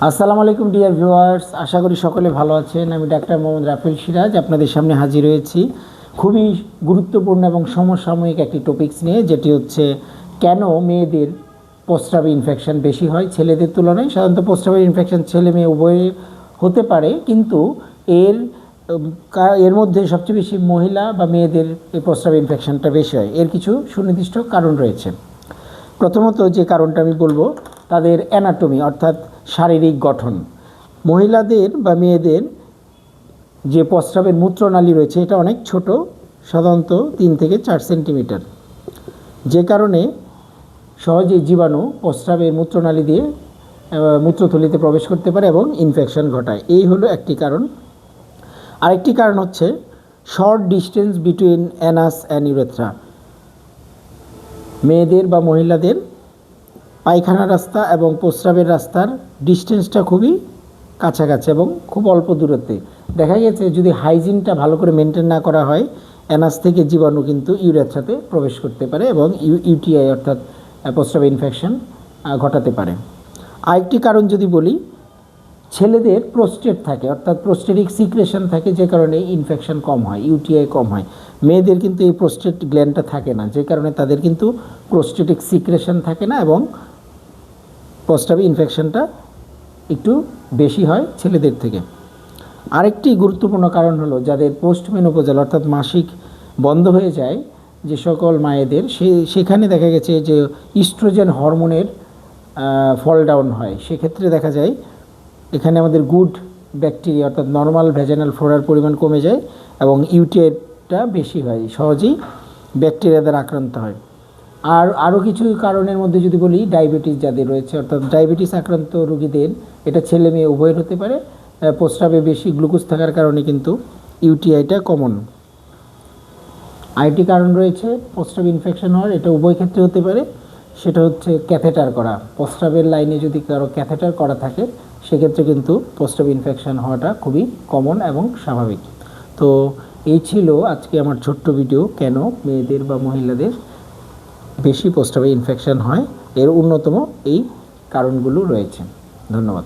আসসালামু আলাইকুম dear viewers, আশা করি সকলে ভালো আছেন। আমি ডাক্তার মোহাম্মদ রাফেল সিরাজ আপনাদের সামনে হাজির হয়েছি খুবই গুরুত্বপূর্ণ এবং সমসাময়িক একটি টপিকস নিয়ে, যেটি হচ্ছে কেন মেয়েদের প্রস্রাবে ইনফেকশন বেশি হয় ছেলেদের তুলনায়। সাধারণত প্রস্রাবের ইনফেকশন ছেলে মেয়ে উভয়ে হতে পারে, কিন্তু এর এর মধ্যে সবচেয়ে বেশি মহিলা বা মেয়েদের এই প্রস্রাব ইনফেকশনটা বেশি হয়। এর কিছু সুনির্দিষ্ট কারণ রয়েছে। প্রথমত যে কারণটা আমি বলবো, তাদের অ্যানাটমি অর্থাৎ শারীরিক গঠন। মহিলাদের বা মেয়েদের যে প্রস্রাবের মূত্রনালী রয়েছে এটা অনেক ছোট, সাধারণত 3 থেকে 4 সেন্টিমিটার, যে কারণে সহজে জীবাণু প্রস্রাবের মূত্রনালী দিয়ে মূত্রথলিতে প্রবেশ করতে পারে এবং ইনফেকশন ঘটায়। এই হলো একটি কারণ। আরেকটি কারণ হচ্ছে short distance between Anas and urethra. মেয়েদের বা মহিলাদের পায়খানা রাস্তা এবং প্রস্রাবের রাস্তার ডিস্টেন্সটা খুবই কাছাকাছি এবং খুব অল্প দূরত্বে। দেখা গেছে যদি হাইজিনটা ভালো করে মেনটেন না করা হয়, অ্যানাস থেকে জীবাণু কিন্তু ইউরেথ্রাতে প্রবেশ করতে পারে এবং ইউটিআই অর্থাৎ প্রস্রাব ইনফেকশন ঘটাতে পারে। আরেকটি কারণ যদি বলি, ছেলেদের প্রোস্টেট থাকে অর্থাৎ প্রোস্টেটিক সিক্রেশন থাকে, যে কারণে ইনফেকশন কম হয়, ইউটিআই কম হয়। মেয়েদের কিন্তু এই প্রোস্টেট গ্ল্যান্ডটা থাকে না, যে কারণে তাদের কিন্তু প্রোস্টেটিক সিক্রেশন থাকে না এবং প্রস্রাবে ইনফেকশনটা একটু বেশি হয় ছেলেদের থেকে। আরেকটি গুরুত্বপূর্ণ কারণ হলো যাদের পোস্ট মেনোপজাল অর্থাৎ মাসিক বন্ধ হয়ে যায় যে সকল মায়েদের, সেখানে দেখা গেছে যে ইস্ট্রোজেন হরমোনের ফল ডাউন হয়। সেক্ষেত্রে দেখা যায় এখানে আমাদের গুড ব্যাকটেরিয়া অর্থাৎ নর্মাল ভ্যাজানাল ফ্লোরার পরিমাণ কমে যায় এবং ইউটিআইটা বেশি হয়, সহজেই ব্যাকটেরিয়া দ্বারা আক্রান্ত হয়। আর আরও কিছু কারণের মধ্যে যদি বলি, ডায়াবেটিস যাদের রয়েছে অর্থাৎ ডায়াবেটিস আক্রান্ত রোগীদের, এটা ছেলে মেয়ে উভয়ের হতে পারে। প্রস্রাবে বেশি গ্লুকোজ থাকার কারণে কিন্তু ইউটিআইটা কমন। আরেকটি কারণ রয়েছে প্রস্রাব ইনফেকশন হওয়ার, এটা উভয় ক্ষেত্রে হতে পারে। সেটা হচ্ছে ক্যাথেটার করা। প্রস্রাবের লাইনে যদি কারো ক্যাথেটার করা থাকে, সেক্ষেত্রে কিন্তু প্রস্রাব ইনফেকশন হওয়াটা খুবই কমন এবং স্বাভাবিক। তো এই ছিল আজকে আমার ছোট্ট ভিডিও, কেন মেয়েদের বা মহিলাদের বেশি প্রস্রাবে ইনফেকশন হয়। এর অন্যতম এই কারণগুলো রয়েছে। ধন্যবাদ।